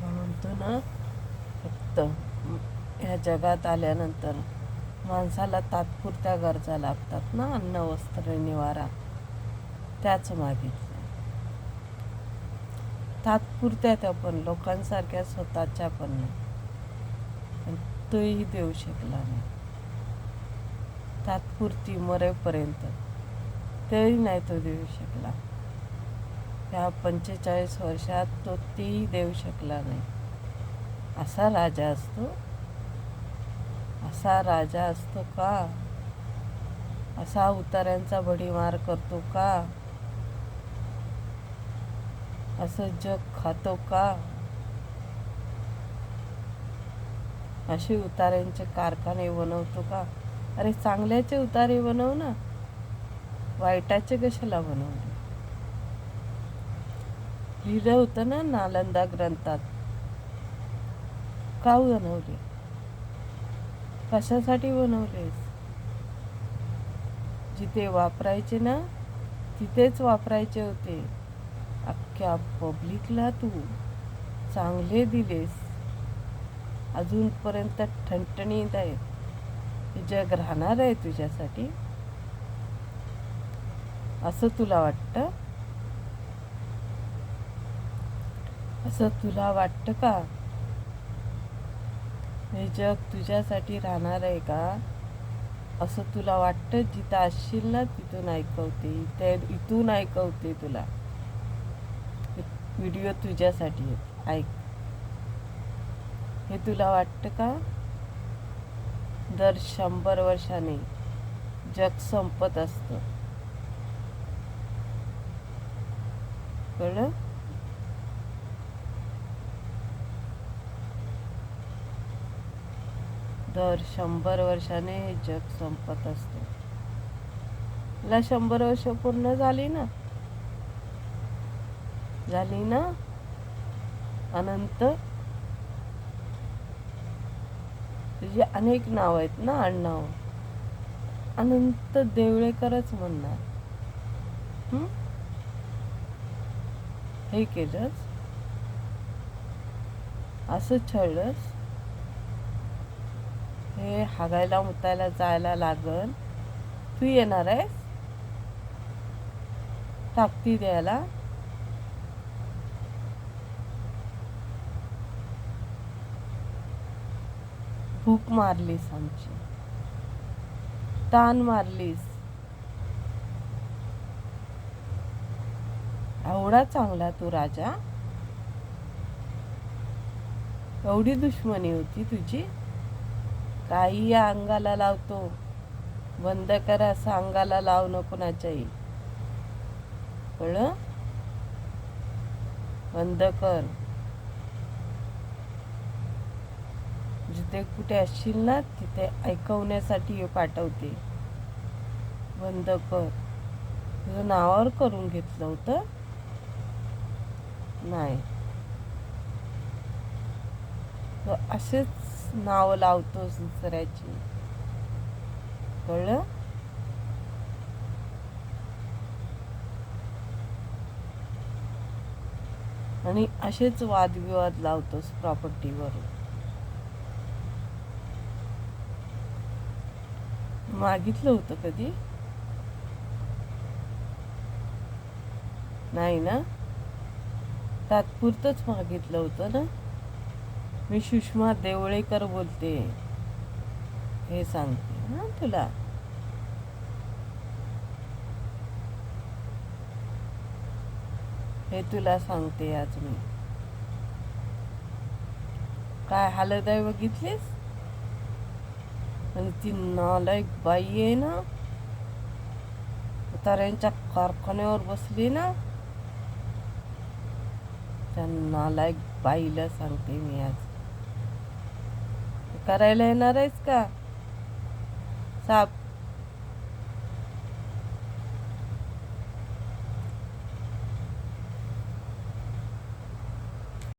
म्हणतो ना फक्त ह्या जगात आल्यानंतर माणसाला तात्पुरत्या गरजा लागतात ना, अन्न वस्त्र निवारा, त्याच मागितलं. तात्पुरत्या त्या पण लोकांसारख्या स्वतःच्या पण नाही, तोही देऊ शकला नाही. तात्पुरती मरेपर्यंत तेही नाही तो देऊ शकला. त्या 45 वर्षात तो तेही देऊ शकला नाही. असा राजा असतो, असा राजा असतो का? असा उतार्यांचा भडीमार करतो का? असं जग खातो का? असे उतार्यांचे कारखाने बनवतो का? अरे चांगल्याचे उतारे बनव ना, वाईटाचे कशाला बनवले? लिहिलं होतं ना नालंदा ग्रंथात. का बनवले? कशासाठी बनवलेस? जिथे वापरायचे ना तिथेच वापरायचे होते. अख्ख्या पब्लिकला तू चांगले दिलेस, अजूनपर्यंत ठणठणीत आहे. हे जग राहणार आहे तुझ्यासाठी असं तुला वाटतं? असं तुला वाटतं का? हे जग तुझ्यासाठी राहणार आहे का असं तुला वाटतं? जिथं असशील ना तिथून ऐकवते, इथून ऐकवते तुला. व्हिडिओ तुझ्यासाठी आहेत, ऐक. हे तुला वाटतं का? दर 100 वर्षाने जग संपत असतं, कळलं? दर 100 वर्षाने हे जग संपत असतं. मला 100 वर्ष पूर्ण झाली ना, अनंत. तुझी अनेक नाव आहेत ना, आडनाव. अनंत देवळेकरच म्हणणार. हे केलंस, असं छळलंस. हे हागायला मुतायला जायला लागल, तू येणार आहेस ताकदी द्यायला? भूक मारलीस आमची, तान मारलीस. एवढा चांगला तू राजा, एवढी दुश्मनी होती तुझी? काही या अंगाला लावतो, बंद कर असं अंगाला लाव नको कोणाच्याही, कळलं? बंद कर. जिथे कुठे असशील ना तिथे ऐकवण्यासाठी पाठवते. बंद कर. तुझं नावावर करून घेतलं होतं? नाही, तो असेच नाव लावतोस दुसऱ्याची, कळलं? आणि असेच वादविवाद लावतोस प्रॉपर्टीवरून. मागितलं होतं कधी? नाही ना, तात्पुरतंच मागितलं होतं ना. मी सुषमा देवळेकर बोलते, हे सांगते ना तुला. हे तुला सांगते आज मी. काय हालत आहे बघितलीस? आणि ती नालायक बाई आहे ना, उतार्यांच्या कारखान्यावर बसली ना, त्या नालायक बाईला सांगते मी आज. करायला येणार आहेस का साफ?